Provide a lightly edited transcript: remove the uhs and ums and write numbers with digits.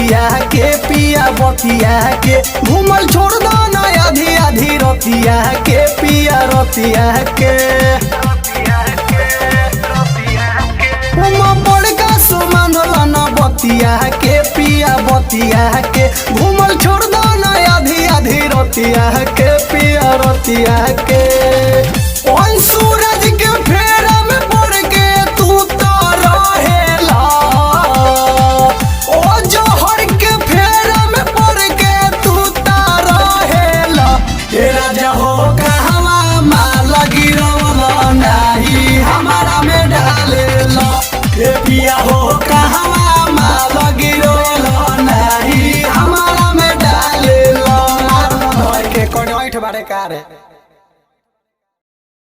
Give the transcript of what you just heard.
बतिया के पिया बतिया के घूमल छोड़ दो ना आधी आधी रतिया के पिया रतिया के बड़का सुमन लाना बतिया के पिया बतिया के घूमल छोड़ दो ना आधी आधी रतिया के पिया रतिया के सूरज के फेरा में पड़ के तू तो रहेला ओ जोहर के फेरा में पड़ के तू तो रहेला हे राजा हो कहवा माला गिरवला नाही हमारा में डालेला हे पिया हो कहवा माला गिरवला नाही हमारा में डालेला के कोन ओठ बारे का रे।